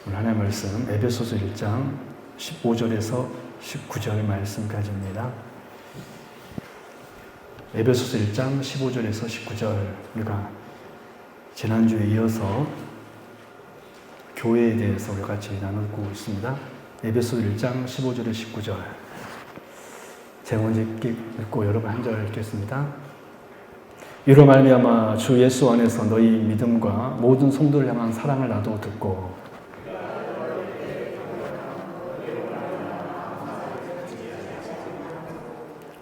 오늘 하나님의 말씀 에베소서 1장 15절에서 19절 말씀까지입니다. 에베소서 1장 15절에서 19절, 우리가 지난주에 이어서 교회에 대해서 우리 같이 나누고 있습니다. 에베소서 1장 15절에 19절 제가 먼저 읽고 여러분 한 절 읽겠습니다. 이로 말미암아 주 예수 안에서 너희 믿음과 모든 성도를 향한 사랑을 나도 듣고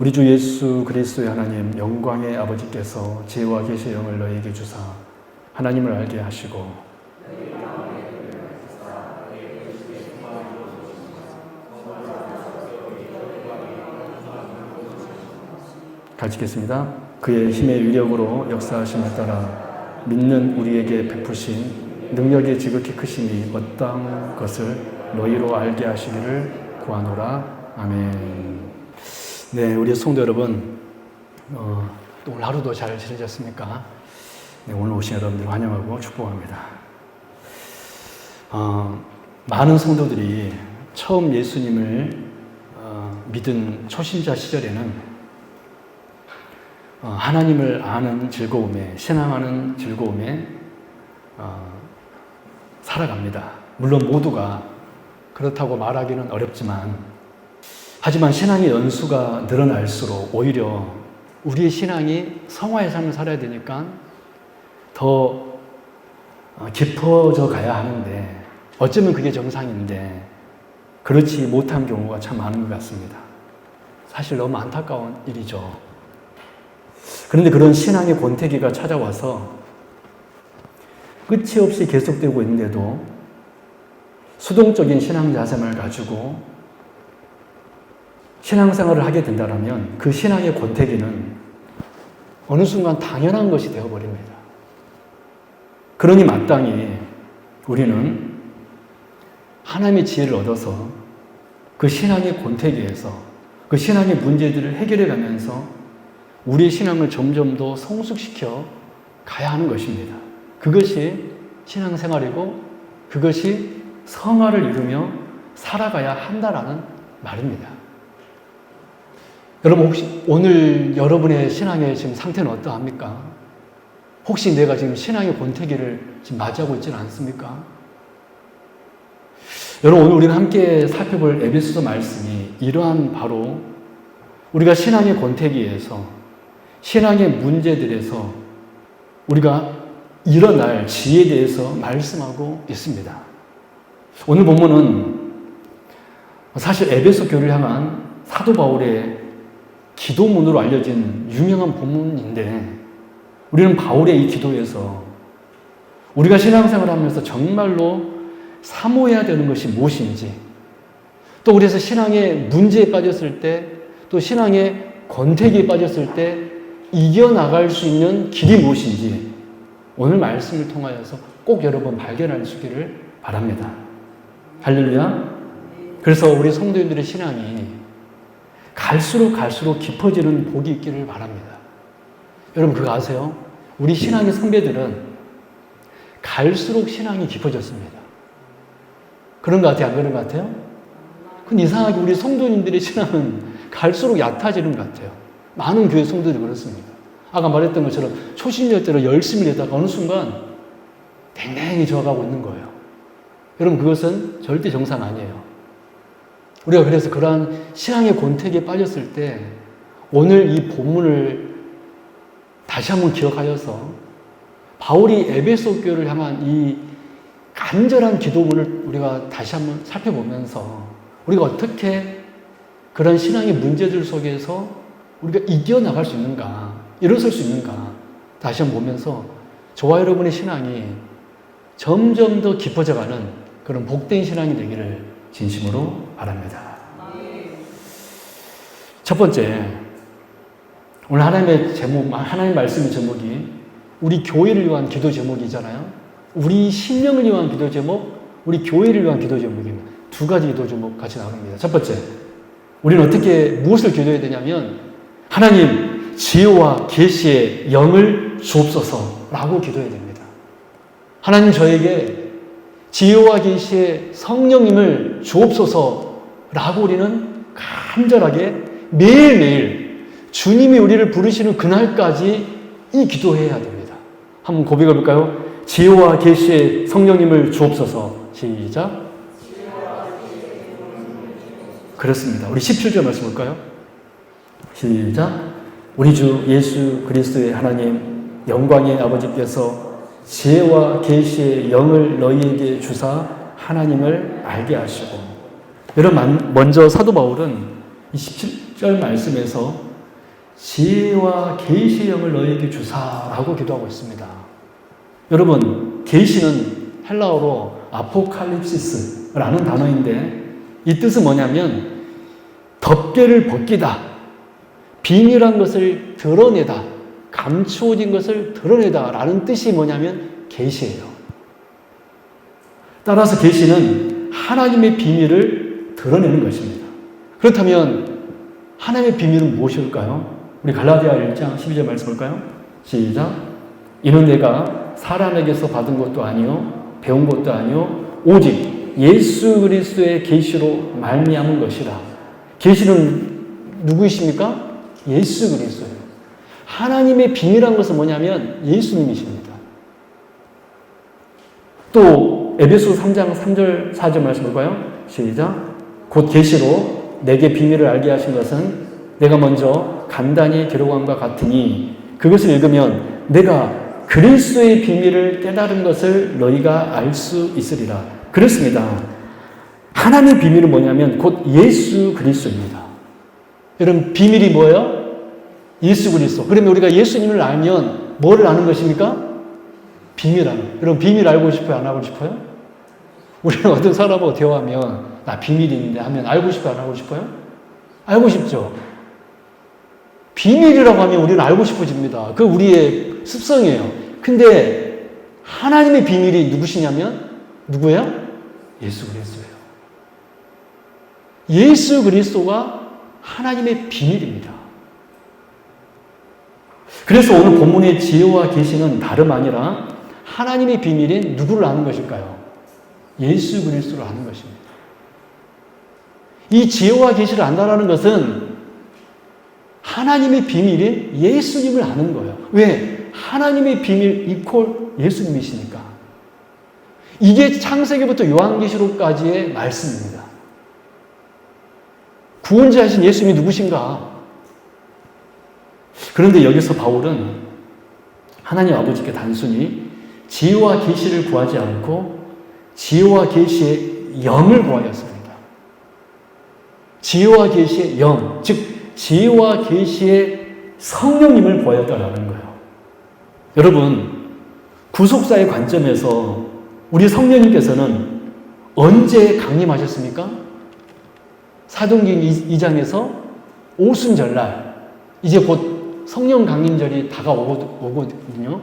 우리 주 예수 그리스도의 하나님 영광의 아버지께서 지혜와 계시의 영을 너희에게 주사 하나님을 알게 하시고 같이 읽겠습니다. 그의 힘의 위력으로 역사하심에 따라 믿는 우리에게 베푸신 능력이 지극히 크심이 어떠한 것을 너희로 알게 하시기를 구하노라. 아멘. 네, 우리 성도 여러분, 오늘 하루도 잘 지내셨습니까? 네, 오늘 오신 여러분들 환영하고 축복합니다. 많은 성도들이 처음 예수님을 믿은 초신자 시절에는 하나님을 아는 즐거움에, 신앙하는 즐거움에 살아갑니다. 물론 모두가 그렇다고 말하기는 어렵지만, 하지만 신앙의 연수가 늘어날수록 오히려 우리의 신앙이 성화의 삶을 살아야 되니까 더 깊어져 가야 하는데, 어쩌면 그게 정상인데 그렇지 못한 경우가 참 많은 것 같습니다. 사실 너무 안타까운 일이죠. 그런데 그런 신앙의 권태기가 찾아와서 끝이 없이 계속되고 있는데도 수동적인 신앙 자세를 가지고 신앙생활을 하게 된다면 그 신앙의 권태기는 어느 순간 당연한 것이 되어버립니다. 그러니 마땅히 우리는 하나님의 지혜를 얻어서 그 신앙의 권태기에서 그 신앙의 문제들을 해결해 가면서 우리의 신앙을 점점 더 성숙시켜 가야 하는 것입니다. 그것이 신앙생활이고 그것이 성화를 이루며 살아가야 한다라는 말입니다. 여러분, 혹시 오늘 여러분의 신앙의 지금 상태는 어떠합니까? 혹시 내가 지금 신앙의 권태기를 지금 맞이하고 있지는 않습니까? 여러분, 오늘 우리가 함께 살펴볼 에베소서 말씀이 이러한 바로 우리가 신앙의 권태기에서, 신앙의 문제들에서 우리가 일어날 지혜에 대해서 말씀하고 있습니다. 오늘 본문은 사실 에베소 교회를 향한 사도 바울의 기도문으로 알려진 유명한 본문인데, 우리는 바울의 이 기도에서 우리가 신앙생활을 하면서 정말로 사모해야 되는 것이 무엇인지, 또 그래서 신앙의 문제에 빠졌을 때, 또 신앙의 권태기에 빠졌을 때 이겨나갈 수 있는 길이 무엇인지 오늘 말씀을 통하여서 꼭 여러분 발견할 수 있기를 바랍니다. 할렐루야. 그래서 우리 성도님들의 신앙이 갈수록 깊어지는 복이 있기를 바랍니다. 여러분 그거 아세요? 우리 신앙의 선배들은 갈수록 신앙이 깊어졌습니다. 그런 것 같아요? 안 그런 것 같아요? 근데 이상하게 우리 성도님들의 신앙은 갈수록 얕아지는 것 같아요. 많은 교회 성도들이 그렇습니다. 아까 말했던 것처럼 초신자 때로 열심히 내다가 어느 순간 댕댕이 저어가고 있는 거예요. 여러분 그것은 절대 정상 아니에요. 우리가 그래서 그러한 신앙의 권태기에 빠졌을 때 오늘 이 본문을 다시 한번 기억하여서 바울이 에베소 교회를 향한 이 간절한 기도문을 우리가 다시 한번 살펴보면서 우리가 어떻게 그런 신앙의 문제들 속에서 우리가 이겨나갈 수 있는가, 일어설 수 있는가 다시 한번 보면서 저와 여러분의 신앙이 점점 더 깊어져가는 그런 복된 신앙이 되기를 진심으로 바랍니다. 첫 번째, 오늘 하나님의 제목, 하나님의 말씀의 제목이 우리 교회를 위한 기도 제목이잖아요. 우리 신령을 위한 기도 제목, 우리 교회를 위한 기도 제목입니다. 두 가지 기도 제목 같이 나눕니다. 첫 번째, 우리는 어떻게 무엇을 기도해야 되냐면 하나님 지혜와 계시의 영을 주옵소서라고 기도해야 됩니다. 하나님 저에게 지혜와 계시의 성령님을 주옵소서라고 우리는 간절하게 매일매일 주님이 우리를 부르시는 그날까지 이 기도해야 됩니다. 한번 고백해 볼까요? 지혜와 계시의 성령님을 주옵소서. 시작. 그렇습니다. 우리 17절 말씀 볼까요? 시작. 우리 주 예수 그리스도의 하나님 영광의 아버지께서 지혜와 계시의 영을 너희에게 주사 하나님을 알게 하시고. 여러분, 먼저 사도 바울은 이 17절 말씀에서 지혜와 계시의 영을 너희에게 주사라고 기도하고 있습니다. 여러분, 계시는 헬라어로 아포칼립시스라는 단어인데 이 뜻은 뭐냐면 덮개를 벗기다, 비밀한 것을 드러내다, 감추어진 것을 드러내다 라는 뜻이 뭐냐면 계시예요. 따라서 계시는 하나님의 비밀을 드러내는 것입니다. 그렇다면 하나님의 비밀은 무엇일까요? 우리 갈라디아 1장 12절 말씀 볼까요? 시작. 이는 내가 사람에게서 받은 것도 아니요 배운 것도 아니요 오직 예수 그리스도의 계시로 말미암은 것이라. 계시는 누구이십니까? 예수 그리스도예요. 하나님의 비밀한 것은 뭐냐면 예수님이십니다. 또 에베소 3장 3절 4절 말씀 볼까요? 시작. 곧 계시로 내게 비밀을 알게 하신 것은 내가 먼저 간단히 기록함과 같으니 그것을 읽으면 내가 그리스도의 비밀을 깨달은 것을 너희가 알 수 있으리라. 그렇습니다. 하나님의 비밀은 뭐냐면 곧 예수 그리스도입니다. 여러분, 비밀이 뭐예요? 예수 그리스도. 그러면 우리가 예수님을 알면 뭐를 아는 것입니까? 비밀 아는. 여러분, 비밀 알고 싶어요? 안 알고 싶어요? 우리는 어떤 사람하고 대화하면 나 비밀이 있는데 하면 알고 싶어요? 안 알고 싶어요? 알고 싶죠. 비밀이라고 하면 우리는 알고 싶어집니다. 그 우리의 습성이에요. 근데 하나님의 비밀이 누구시냐면 누구예요? 예수 그리스도예요. 예수 그리스도가 하나님의 비밀입니다. 그래서 오늘 본문의 지혜와 계시는 다름 아니라 하나님의 비밀인 누구를 아는 것일까요? 예수 그리스도를 아는 것입니다. 이 지혜와 계시를 안다라는 것은 하나님의 비밀인 예수님을 아는 거예요. 왜? 하나님의 비밀 이퀄 예수님이시니까. 이게 창세기부터 요한계시록까지의 말씀입니다. 구원자이신 예수님이 누구신가? 그런데 여기서 바울은 하나님 아버지께 단순히 지혜와 계시를 구하지 않고 지혜와 계시의 영을 구하였습니다. 지혜와 계시의 영, 즉 지혜와 계시의 성령님을 구하였다라는 거예요. 여러분, 구속사의 관점에서 우리 성령님께서는 언제 강림하셨습니까? 사도행전 2장에서 오순절날, 이제 곧 성령 강림절이 다가오거든요.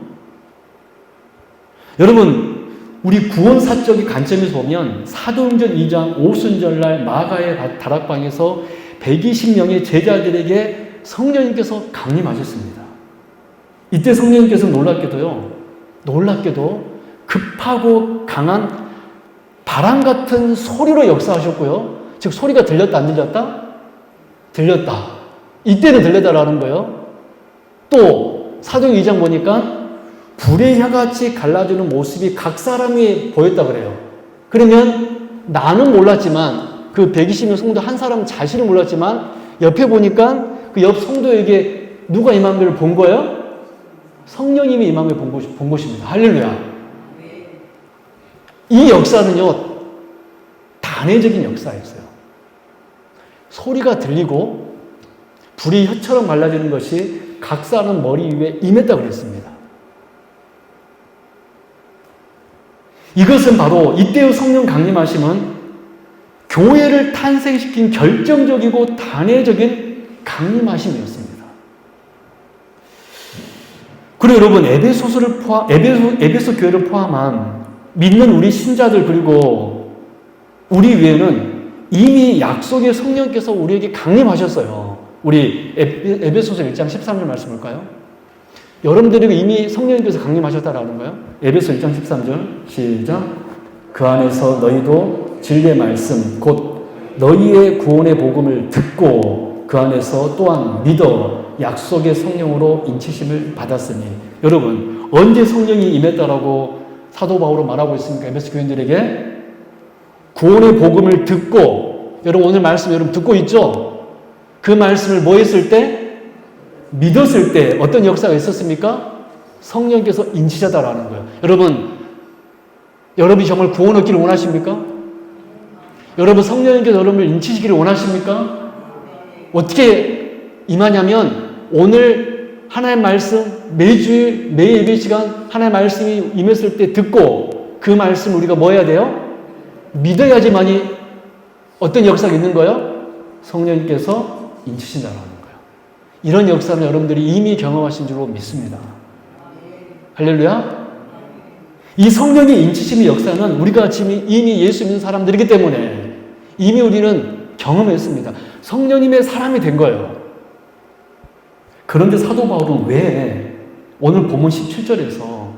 여러분, 우리 구원사적인 관점에서 보면 사도행전 2장 오순절날 마가의 다락방에서 120명의 제자들에게 성령님께서 강림하셨습니다. 이때 성령님께서 놀랍게도 급하고 강한 바람 같은 소리로 역사하셨고요. 즉 소리가 들렸다 안 들렸다? 들렸다. 이때는 들렸다라는 거예요. 또 사도행전 2장 보니까 불의 혀같이 갈라지는 모습이 각 사람이 보였다 그래요. 그러면 나는 몰랐지만 그 120명 성도 한 사람 자신은 몰랐지만 옆에 보니까 그 옆 성도에게 누가 임한 걸 본 거예요? 성령님이 임한 걸 본 것입니다. 할렐루야. 이 역사는요, 단회적인 역사였어요. 소리가 들리고 불이 혀처럼 갈라지는 것이 각 사람 머리 위에 임했다고 그랬습니다. 이것은 바로 이때의 성령 강림하심은 교회를 탄생시킨 결정적이고 단회적인 강림하심이었습니다. 그리고 여러분, 에베소 교회를 포함한 믿는 우리 신자들 그리고 우리 위에는 이미 약속의 성령께서 우리에게 강림하셨어요. 우리 에베소서 1장 13절 말씀 볼까요? 여러분들에게 이미 성령님께서 강림하셨다라는 거예요. 에베소 1장 13절 시작. 그 안에서 너희도 진리의 말씀 곧 너희의 구원의 복음을 듣고 그 안에서 또한 믿어 약속의 성령으로 인치심을 받았으니. 여러분, 언제 성령이 임했다라고 사도 바울은 말하고 있습니까? 에베소 교인들에게 구원의 복음을 듣고, 여러분 오늘 말씀 여러분 듣고 있죠? 그 말씀을 뭐 했을 때? 믿었을 때 어떤 역사가 있었습니까? 성령께서 인치셨다라는 거예요. 여러분이 정말 구원 얻기를 원하십니까? 여러분 성령님께서 여러분을 인치시기를 원하십니까? 어떻게 임하냐면 오늘 하나님의 말씀 매주일 매 예배 시간 하나님의 말씀이 임했을 때 듣고 그 말씀 우리가 뭐 해야 돼요? 믿어야지만이 어떤 역사가 있는 거예요? 성령님께서 인치신다는 거예요. 이런 역사는 여러분들이 이미 경험하신 줄로 믿습니다. 할렐루야. 이 성령의 인치심의 역사는 우리가 지금 이미 예수 믿는 사람들이기 때문에 이미 우리는 경험했습니다. 성령님의 사람이 된 거예요. 그런데 사도 바울은 왜 오늘 본문 17절에서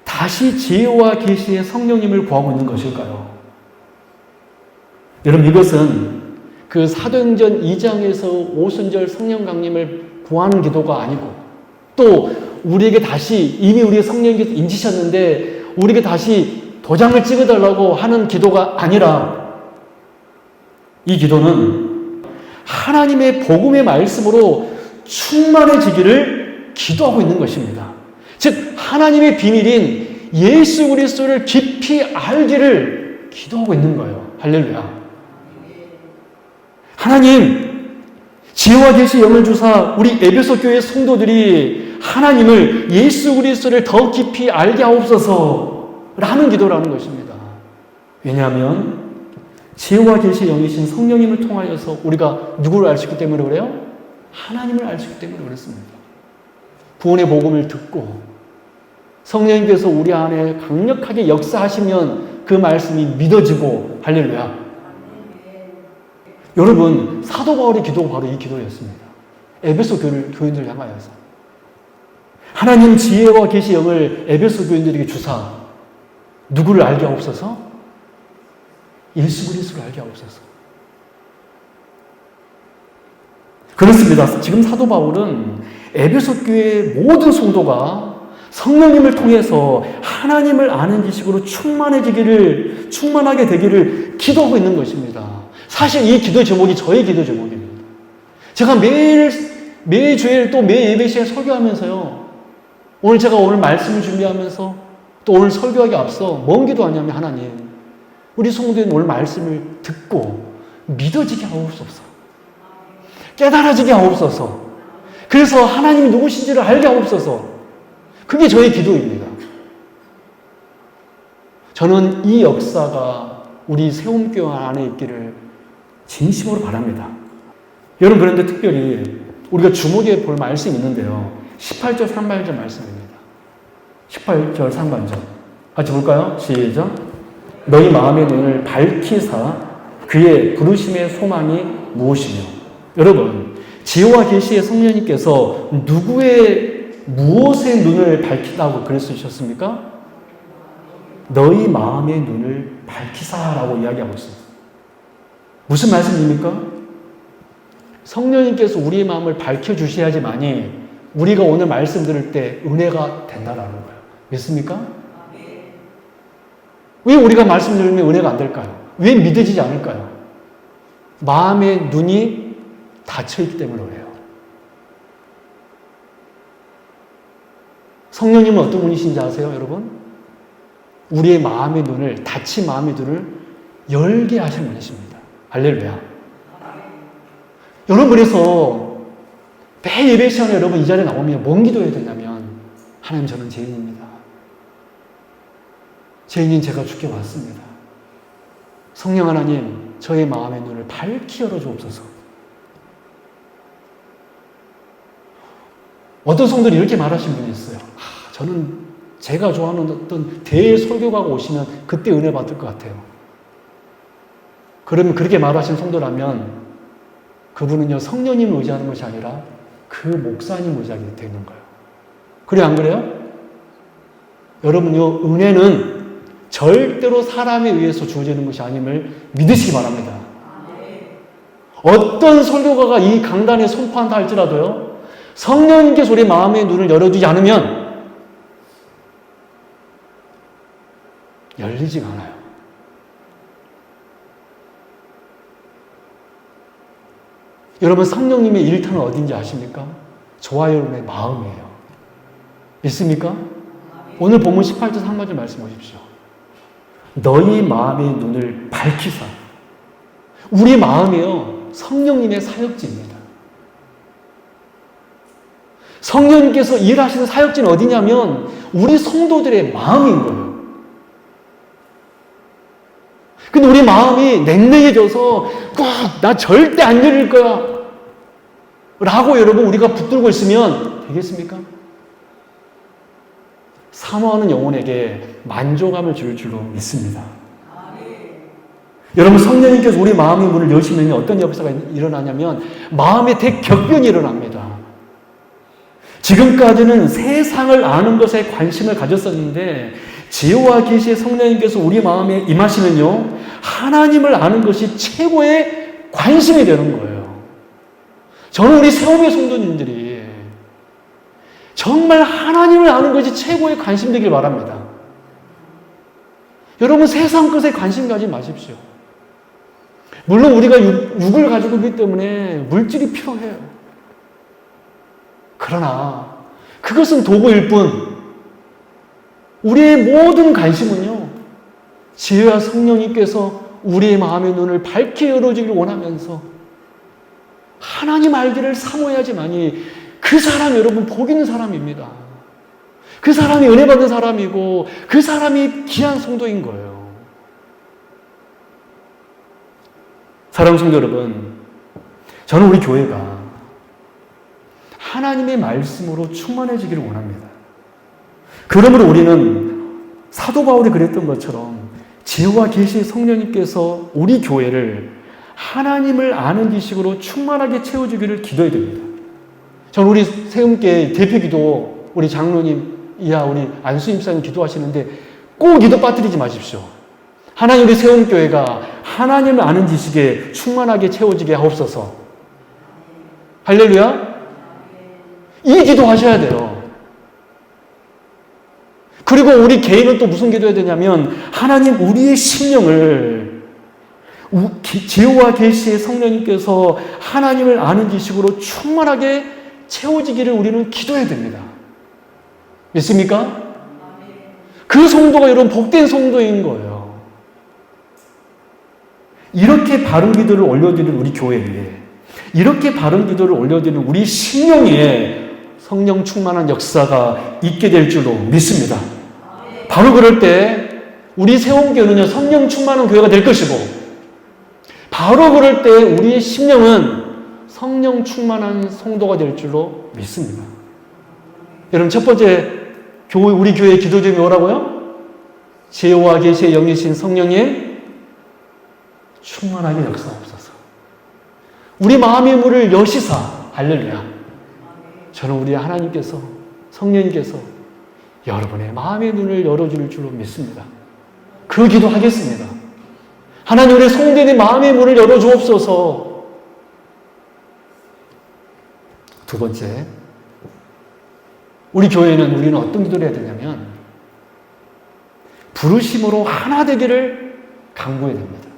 다시 지혜와 계시의 성령님을 구하고 있는 것일까요? 여러분 이것은 그 사도행전 2장에서 오순절 성령 강림을 구하는 기도가 아니고 또 우리에게 다시 이미 우리의 성령님께서 인치셨는데 우리에게 다시 도장을 찍어달라고 하는 기도가 아니라 이 기도는 하나님의 복음의 말씀으로 충만해지기를 기도하고 있는 것입니다. 즉 하나님의 비밀인 예수 그리스도를 깊이 알기를 기도하고 있는 거예요. 할렐루야. 하나님 지혜와 계시 영을 주사 우리 에베소 교회 성도들이 하나님을 예수 그리스도를 더 깊이 알게 하옵소서 라는 기도라는 것입니다. 왜냐하면 지혜와 계시 영이신 성령님을 통하여서 우리가 누구를 알 수 있기 때문에 그래요? 하나님을 알 수 있기 때문에 그렇습니다. 구원의 복음을 듣고 성령님께서 우리 안에 강력하게 역사하시면 그 말씀이 믿어지고 할렐루야. 여러분 사도 바울의 기도가 바로 이 기도였습니다. 에베소 교인들을 향하여서 하나님 지혜와 계시 영을 에베소 교인들에게 주사 누구를 알게 하옵소서? 예수 그리스도를 알게 하옵소서. 그렇습니다. 지금 사도 바울은 에베소 교회의 모든 성도가 성령님을 통해서 하나님을 아는 지식으로 충만하게 되기를 기도하고 있는 것입니다. 사실 이 기도 제목이 저의 기도 제목입니다. 제가 매주일 또 매 예배 시간 설교하면서요. 오늘 말씀을 준비하면서 또 오늘 설교하기 앞서 뭔 기도하냐면 하나님 우리 성도인 오늘 말씀을 듣고 믿어지게 하옵소서. 깨달아지게 하옵소서. 그래서 하나님이 누구신지를 알게 하옵소서. 그게 저의 기도입니다. 저는 이 역사가 우리 세움교회 안에 있기를 진심으로 바랍니다. 여러분 그런데 특별히 우리가 주목해 볼 말씀이 있는데요. 18절 상반절 말씀입니다. 18절 상반절 같이 볼까요? 시작. 너희 마음의 눈을 밝히사 그의 부르심의 소망이 무엇이며. 여러분 지혜와 계시의 성령님께서 무엇의 눈을 밝히다고 글을 쓰셨습니까? 너희 마음의 눈을 밝히사라고 이야기하고 있습니다. 무슨 말씀입니까? 성령님께서 우리의 마음을 밝혀주셔야지만이 우리가 오늘 말씀 들을 때 은혜가 된다라는 거예요. 믿습니까? 왜 우리가 말씀 들으면 은혜가 안 될까요? 왜 믿어지지 않을까요? 마음의 눈이 닫혀있기 때문에 그래요. 성령님은 어떤 분이신지 아세요, 여러분? 우리의 마음의 눈을, 닫힌 마음의 눈을 열게 하시는 분이십니다. 할렐루야. 여러분, 그래서 매 예배 시간에 여러분 이 자리에 나오면 뭔 기도해야 되냐면, 하나님 저는 죄인입니다. 죄인인 제가 죽게 왔습니다. 성령 하나님, 저의 마음의 눈을 밝히 열어주옵소서. 어떤 성도들이 이렇게 말하신 분이 있어요. 저는 제가 좋아하는 어떤 대설교가가 오시면 그때 은혜 받을 것 같아요. 그러면 그렇게 말하신 성도라면 그분은요 성령님을 의지하는 것이 아니라 그 목사님을 의지하게 되는 거예요. 그래 안 그래요? 여러분요 은혜는 절대로 사람에 의해서 주어지는 것이 아님을 믿으시기 바랍니다. 어떤 설교가가 이 강단에 선포한다 할지라도요, 성령님께서 우리 마음의 눈을 열어주지 않으면 열리지가 않아요. 여러분, 성령님의 일터는 어딘지 아십니까? 저와 여러분의 마음이에요. 믿습니까? 오늘 본문 18절 상반절 말씀 보십시오. 너희 마음의 눈을 밝히사. 우리 마음이요, 성령님의 사역지입니다. 성령님께서 일하시는 사역지는 어디냐면 우리 성도들의 마음인 거예요. 근데 우리 마음이 냉랭해져서 꼭 나 절대 안 열릴 거야 라고 여러분 우리가 붙들고 있으면 되겠습니까? 사모하는 영혼에게 만족감을 줄 줄로 믿습니다. 여러분, 성령님께서 우리 마음의 문을 여시면 어떤 역사가 일어나냐면 마음의 대격변이 일어납니다. 지금까지는 세상을 아는 것에 관심을 가졌었는데 지혜와 계시의 성령님께서 우리 마음에 임하시면요, 하나님을 아는 것이 최고의 관심이 되는 거예요. 저는 우리 세움의 성도님들이 정말 하나님을 아는 것이 최고의 관심 되길 바랍니다. 여러분, 세상 것에 관심 가지 마십시오. 물론 우리가 육을 가지고 있기 때문에 물질이 필요해요. 그러나 그것은 도구일 뿐 우리의 모든 관심은요, 지혜와 성령님께서 우리의 마음의 눈을 밝게 열어주길 원하면서 하나님 알기를 사모해야지만이 그 사람, 여러분, 복 있는 사람입니다. 그 사람이 은혜 받는 사람이고 그 사람이 귀한 성도인 거예요. 사랑하는 성도 여러분, 저는 우리 교회가 하나님의 말씀으로 충만해지기를 원합니다. 그러므로 우리는 사도 바울이 그랬던 것처럼 지혜와 계시의 성령님께서 우리 교회를 하나님을 아는 지식으로 충만하게 채워주기를 기도해야 됩니다. 저는 우리 세움교회 대표기도 우리 장로님 이하 우리 안수임 사님 기도하시는데 꼭 기도 빠뜨리지 마십시오. 하나님, 우리 세움교회가 하나님을 아는 지식에 충만하게 채워지게 하옵소서. 할렐루야. 이 기도하셔야 돼요. 그리고 우리 개인은 또 무슨 기도해야 되냐면 하나님, 우리의 심령을 지혜와 계시의 성령님께서 하나님을 아는 지식으로 충만하게 채워지기를 우리는 기도해야 됩니다. 믿습니까? 그 성도가 여러분 복된 성도인 거예요. 이렇게 바른 기도를 올려드리는 우리 교회에, 이렇게 바른 기도를 올려드리는 우리 심령에 성령 충만한 역사가 있게 될 줄로 믿습니다. 바로 그럴 때 우리 세움교회는요, 성령 충만한 교회가 될 것이고, 바로 그럴 때 우리의 심령은 성령 충만한 성도가 될 줄로 믿습니다. 여러분, 첫 번째 우리 교회의 기도 제목이 뭐라고요? 지혜와 계시의 영이신 성령님 충만하게 역사하옵소서. 우리 마음의 문을 여시사. 할렐루야. 저는 우리 하나님께서, 성령님께서 여러분의 마음의 눈을 열어줄 줄로 믿습니다. 그 기도하겠습니다. 하나님, 우리 성도의 마음의 문을 열어주옵소서. 두 번째, 우리 교회는 우리는 어떤 기도를 해야 되냐면 부르심으로 하나 되기를 간구해야 됩니다.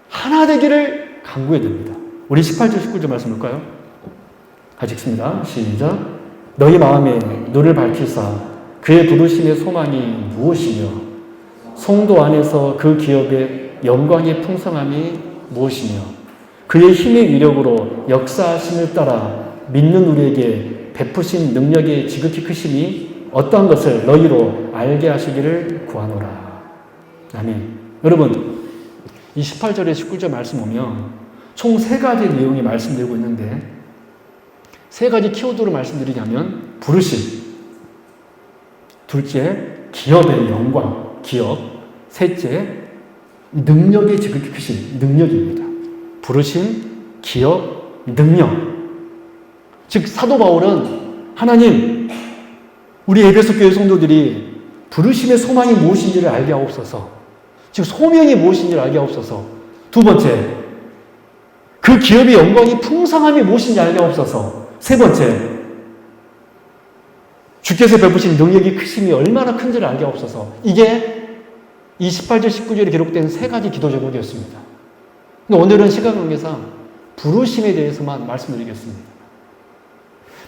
하나 되기를 간구해야 됩니다. 우리 18절 19절 말씀 볼까요? 같이 읽습니다. 시작. 너희 마음에 눈을 밝히사 그의 부르심의 소망이 무엇이며 성도 안에서 그 기업의 영광의 풍성함이 무엇이며 그의 힘의 위력으로 역사하심을 따라 믿는 우리에게 베푸신 능력의 지극히 크심이 어떠한 것을 너희로 알게 하시기를 구하노라. 아멘. 여러분, 이 18절에 19절 말씀 보면 총 3가지 내용이 말씀되고 있는데 3가지 키워드로 말씀드리자면 부르심, 둘째 기업의 영광, 기업, 셋째 능력의 지극히 크심, 능력입니다. 부르심, 기업, 능력. 즉 사도 바울은 하나님, 우리 에베소 교회 성도들이 부르심의 소망이 무엇인지를 알게 하옵소서. 즉 소명이 무엇인지를 알게 하옵소서. 두 번째, 그 기업의 영광이 풍성함이 무엇인지 알게 하옵소서. 세 번째, 주께서 베푸신 능력이 크심이 얼마나 큰지를 알게 하옵소서. 이게 이 18절 19절에 기록된 세 가지 기도 제목이었습니다. 근데 오늘은 시간 관계상 부르심에 대해서만 말씀드리겠습니다.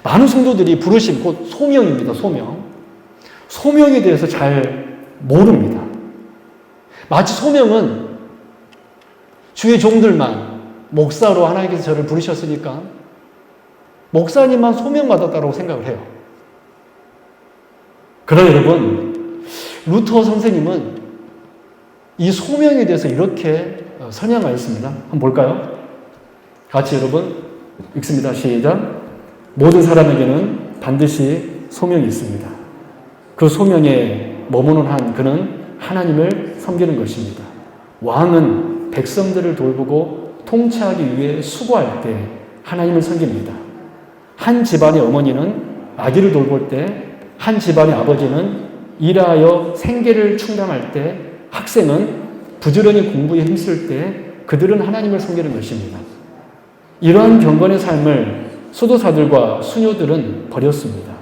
많은 성도들이 부르심, 곧 소명입니다. 소명. 소명에 대해서 잘 모릅니다. 마치 소명은 주의 종들만 목사로 하나님께서 저를 부르셨으니까 목사님만 소명받았다고 생각을 해요. 그러나 여러분, 루터 선생님은 이 소명에 대해서 이렇게 선양하였습니다. 한번 볼까요? 같이 여러분 읽습니다. 시작. 모든 사람에게는 반드시 소명이 있습니다. 그 소명에 머무는 한 그는 하나님을 섬기는 것입니다. 왕은 백성들을 돌보고 통치하기 위해 수고할 때 하나님을 섬깁니다. 한 집안의 어머니는 아기를 돌볼 때, 한 집안의 아버지는 일하여 생계를 충당할 때, 학생은 부지런히 공부에 힘쓸 때 그들은 하나님을 섬기는 것입니다. 이러한 경건의 삶을 수도사들과 수녀들은 버렸습니다.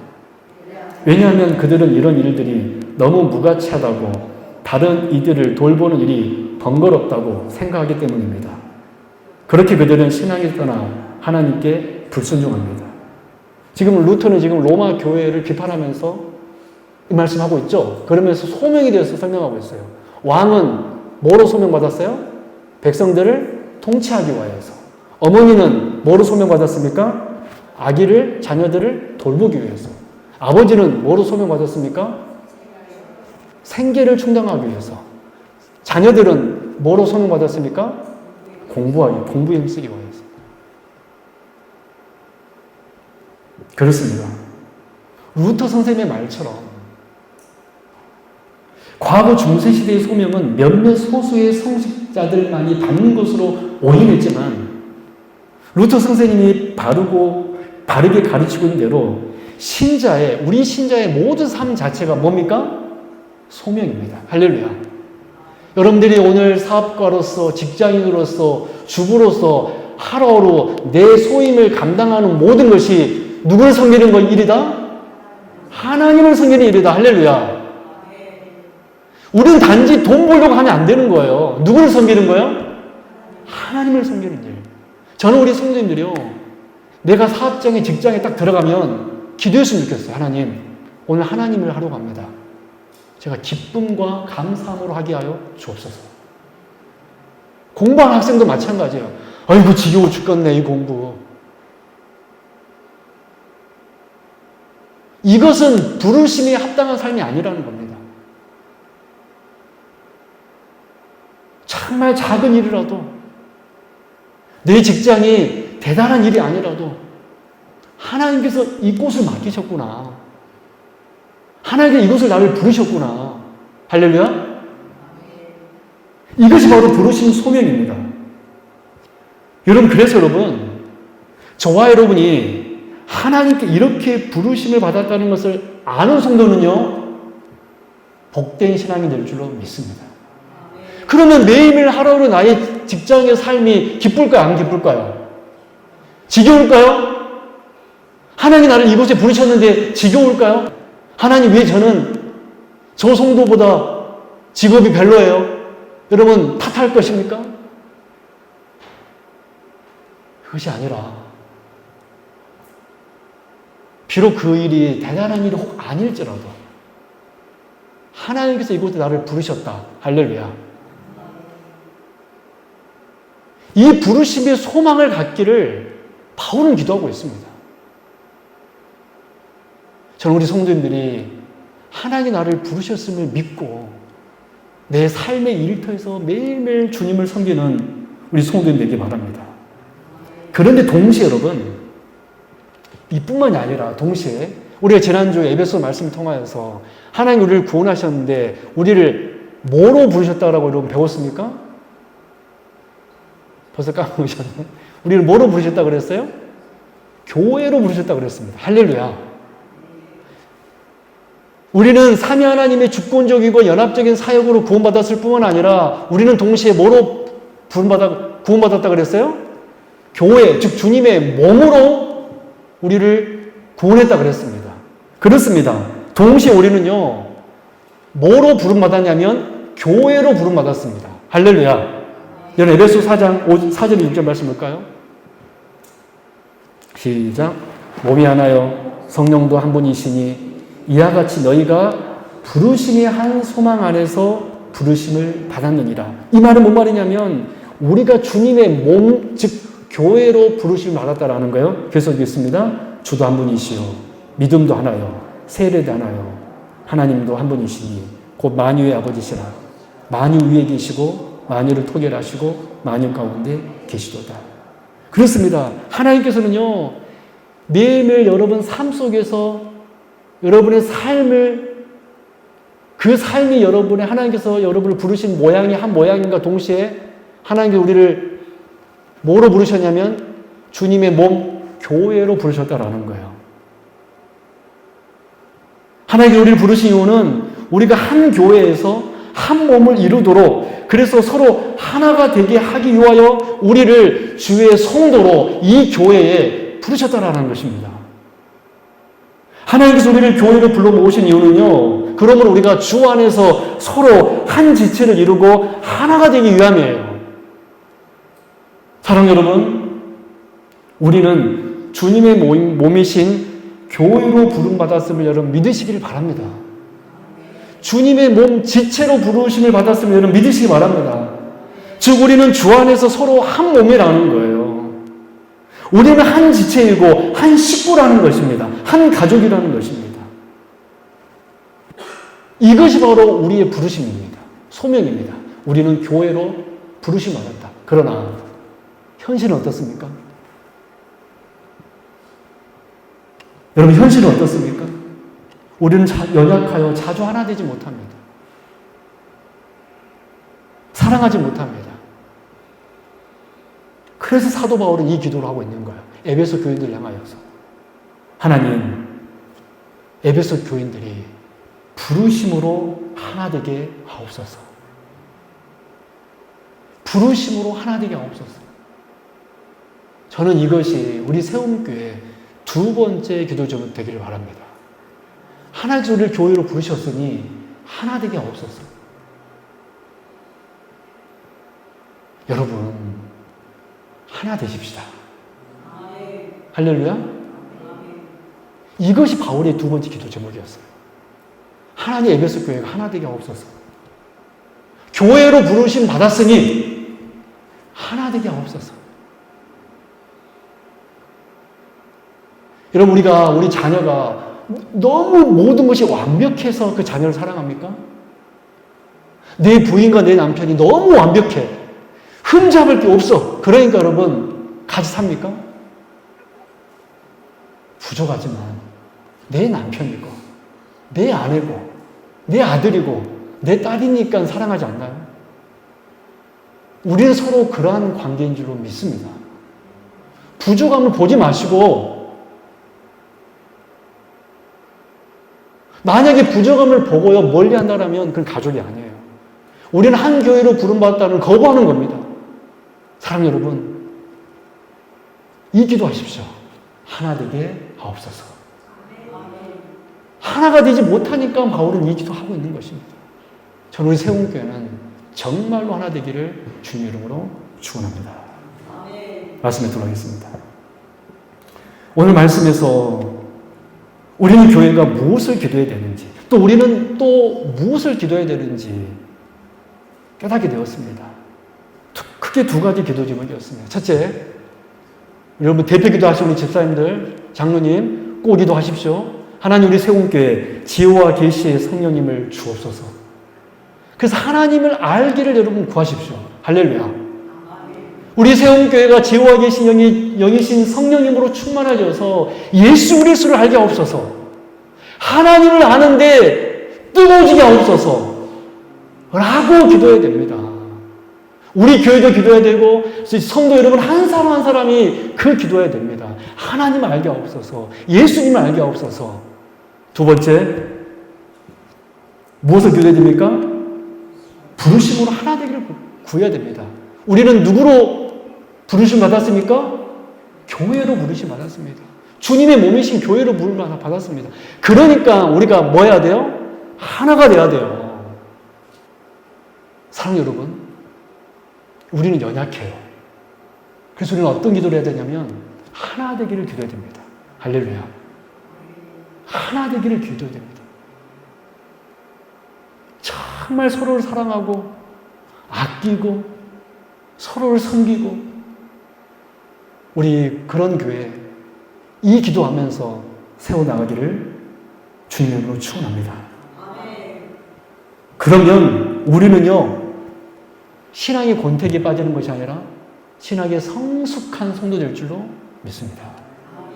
왜냐하면 그들은 이런 일들이 너무 무가치하다고, 다른 이들을 돌보는 일이 번거롭다고 생각하기 때문입니다. 그렇게 그들은 신앙에 떠나 하나님께 불순종합니다. 지금 루터는 지금 로마 교회를 비판하면서 이 말씀하고 있죠. 그러면서 소명에 대해서 설명하고 있어요. 왕은 뭐로 소명받았어요? 백성들을 통치하기 위해서. 어머니는 뭐로 소명받았습니까? 아기를, 자녀들을 돌보기 위해서. 아버지는 뭐로 소명받았습니까? 생계를 충당하기 위해서. 자녀들은 뭐로 소명받았습니까? 공부에 힘쓰기 위해서. 그렇습니다. 루터 선생님의 말처럼 과거 중세시대의 소명은 몇몇 소수의 성직자들만이 받는 것으로 오인했지만 루터 선생님이 바르게 가르치고 있는 대로 우리 신자의 모든 삶 자체가 뭡니까? 소명입니다. 할렐루야. 여러분들이 오늘 사업가로서, 직장인으로서, 주부로서 하루하루 내 소임을 감당하는 모든 것이 누구를 섬기는 일이다? 하나님을 섬기는 일이다. 할렐루야. 우리는 단지 돈 벌려고 하면 안 되는 거예요. 누구를 섬기는 거예요? 하나님을 섬기는 일. 저는 우리 성도님들이요, 내가 사업장에, 직장에 딱 들어가면 기도했으면 좋겠어요. 하나님, 오늘 하나님을 하러 갑니다. 제가 기쁨과 감사함으로 하게 하여 주옵소서. 공부하는 학생도 마찬가지예요. 아이고 지겨워 죽겠네 이 공부. 이것은 부르심에 합당한 삶이 아니라는 겁니다. 정말 작은 일이라도, 내 직장이 대단한 일이 아니라도 하나님께서 이 꽃을 맡기셨구나. 하나님께서 이것을 나를 부르셨구나. 할렐루야. 이것이 바로 부르심 소명입니다. 여러분, 그래서 여러분, 저와 여러분이 하나님께 이렇게 부르심을 받았다는 것을 아는 성도는요, 복된 신앙이 될 줄로 믿습니다. 그러면 매일매일 하루하루 나의 직장의 삶이 기쁠까요? 안 기쁠까요? 지겨울까요? 하나님이 나를 이곳에 부르셨는데 지겨울까요? 하나님, 왜 저는 저 성도보다 직업이 별로예요? 여러분, 탓할 것입니까? 그것이 아니라, 비록 그 일이 대단한 일이 혹 아닐지라도 하나님께서 이곳에 나를 부르셨다. 할렐루야. 이 부르심의 소망을 갖기를 바울은 기도하고 있습니다. 저는 우리 성도님들이 하나님이 나를 부르셨음을 믿고 내 삶의 일터에서 매일매일 주님을 섬기는 우리 성도님 되기 바랍니다. 그런데 동시에 여러분, 이뿐만이 아니라 동시에 우리가 지난주에 에베소 말씀을 통하여서 하나님 우리를 구원하셨는데 우리를 뭐로 부르셨다고 여러분 배웠습니까? 벌써 까먹으셨네. 우리를 뭐로 부르셨다고 그랬어요? 교회로 부르셨다고 그랬습니다. 할렐루야. 우리는 삼위 하나님의 주권적이고 연합적인 사역으로 구원받았을 뿐만 아니라 우리는 동시에 뭐로 구원받았다 그랬어요? 교회, 즉 주님의 몸으로 우리를 구원했다 그랬습니다. 그렇습니다. 동시에 우리는요, 뭐로 부름받았냐면 교회로 부름받았습니다. 할렐루야. 여러분 에베소 4장 4절 6절 말씀 볼까요? 시작. 몸이 하나요 성령도 한 분이시니 이와 같이 너희가 부르심의 한 소망 안에서 부르심을 받았느니라. 이 말은 뭔 말이냐면 우리가 주님의 몸, 즉 교회로 부르심을 받았다라는 거예요. 그래서 읽겠습니다. 주도 한 분이시요 믿음도 하나요 세례도 하나요 하나님도 한 분이시니 곧 만유의 아버지시라. 만유 위에 계시고 만유를 통일하시고 만유 가운데 계시도다. 그렇습니다. 하나님께서는요, 매일매일 여러분 삶 속에서 여러분의 삶을, 그 삶이 여러분의, 하나님께서 여러분을 부르신 모양이 한 모양인가 동시에 하나님께서 우리를 뭐로 부르셨냐면 주님의 몸 교회로 부르셨다라는 거예요. 하나님께서 우리를 부르신 이유는 우리가 한 교회에서 한 몸을 이루도록, 그래서 서로 하나가 되게 하기 위하여 우리를 주의 성도로 이 교회에 부르셨다라는 것입니다. 하나님께서 우리를 교회로 불러 모으신 이유는요, 그러므로 우리가 주 안에서 서로 한 지체를 이루고 하나가 되기 위함이에요. 사랑 여러분, 우리는 주님의 몸이신 교회로 부름받았음을 여러분 믿으시기를 바랍니다. 주님의 몸 지체로 부르심을 받았음을 여러분 믿으시기 바랍니다. 즉 우리는 주 안에서 서로 한 몸이라는 거예요. 우리는 한 지체이고 한 식구라는 것입니다. 한 가족이라는 것입니다. 이것이 바로 우리의 부르심입니다. 소명입니다. 우리는 교회로 부르심 받았다. 그러나 현실은 어떻습니까? 여러분 현실은 어떻습니까? 우리는 연약하여 자주 하나 되지 못합니다. 사랑하지 못합니다. 그래서 사도 바울은 이 기도를 하고 있는 거예요. 에베소 교인들 향하여서. 하나님, 에베소 교인들이 부르심으로 하나 되게 하옵소서. 부르심으로 하나 되게 하옵소서. 저는 이것이 우리 세움교회 두 번째 기도 제목 되기를 바랍니다. 하나님께서 우리를 교회로 부르셨으니 하나 되게 하옵소서. 여러분, 하나 되십시다. 할렐루야. 이것이 바울의 두 번째 기도 제목이었어요. 하나님 에베소 교회가 하나 되게 하옵소서. 교회로 부르심 받았으니 하나 되게 하옵소서. 여러분, 우리 자녀가 너무 모든 것이 완벽해서 그 자녀를 사랑합니까? 내 부인과 내 남편이 너무 완벽해. 흠잡을 게 없어. 그러니까 여러분, 같이 삽니까? 부족하지만 내 남편이고 내 아내고 내 아들이고 내 딸이니까 사랑하지 않나요? 우리는 서로 그러한 관계인 줄로 믿습니다. 부족함을 보지 마시고, 만약에 부족함을 보고요 멀리 한다면 그건 가족이 아니에요. 우리는 한 교회로 부름받았다는 거부하는 겁니다. 사랑 여러분, 이 기도하십시오. 하나 되게 하옵소서. 하나가 되지 못하니까 바울은 이 기도하고 있는 것입니다. 저는 우리 세움교회는 정말로 하나 되기를 주님 이름으로 축원합니다. 말씀에 들어가겠습니다. 오늘 말씀에서 우리는 교회가 무엇을 기도해야 되는지, 또 우리는 또 무엇을 기도해야 되는지 깨닫게 되었습니다. 크게 두 가지 기도 제목이었습니다. 첫째, 여러분 대표 기도하시는 우리 집사님들, 장로님 꼭 기도하십시오. 하나님, 우리 세움교회 지혜와 계시의 성령님을 주옵소서. 그래서 하나님을 알기를 여러분 구하십시오. 할렐루야. 우리 세움교회가 지혜와 계신 영이신 성령님으로 충만하셔서 예수 그리스도를 알게 하옵소서. 하나님을 아는데 뜨거워지게 하옵소서 라고 기도해야 됩니다. 우리 교회도 기도해야 되고 성도 여러분 한 사람 한 사람이 그 기도해야 됩니다. 하나님을 알게 하옵소서. 예수님을 알게 하옵소서. 두 번째, 무엇을 기도해야 됩니까? 부르심으로 하나 되기를 구해야 됩니다. 우리는 누구로 부르심 받았습니까? 교회로 부르심 받았습니다. 주님의 몸이신 교회로 부르심 받았습니다. 그러니까 우리가 뭐 해야 돼요? 하나가 돼야 돼요. 사랑 여러분, 우리는 연약해요. 그래서 우리는 어떤 기도를 해야 되냐면 하나 되기를 기도해야 됩니다. 할렐루야. 하나 되기를 기도해야 됩니다. 정말 서로를 사랑하고 아끼고 서로를 섬기고 우리 그런 교회 이 기도하면서 세워나가기를 주님의 이름으로 축원합니다. 그러면 우리는요 신앙의 권태기에 빠지는 것이 아니라 신앙의 성숙한 성도 될 줄로 믿습니다.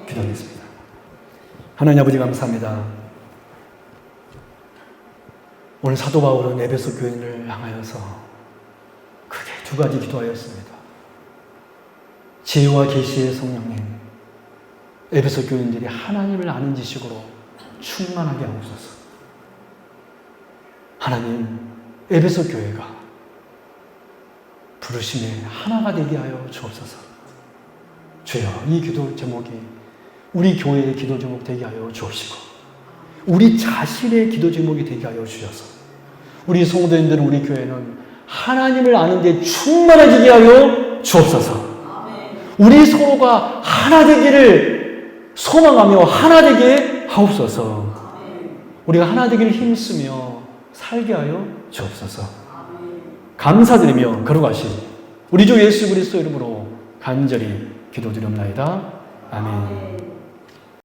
기도하겠습니다. 하나님 아버지 감사합니다. 오늘 사도 바울은 에베소 교인을 향하여서 크게 두 가지 기도하였습니다. 지혜와 계시의 성령님, 에베소 교인들이 하나님을 아는 지식으로 충만하게 하옵소서. 하나님, 에베소 교회가 부르심에 하나가 되게 하여 주옵소서. 주여, 이 기도 제목이 우리 교회의 기도 제목 되게 하여 주옵시고 우리 자신의 기도 제목이 되게 하여 주셔서 우리 성도님들은 우리 교회는 하나님을 아는 데 충만해지게 하여 주옵소서. 우리 서로가 하나 되기를 소망하며 하나 되게 하옵소서. 우리가 하나 되기를 힘쓰며 살게 하여 주옵소서. 감사드리며 걸어가신 우리 주 예수 그리스도 이름으로 간절히 기도드립나이다. 아멘.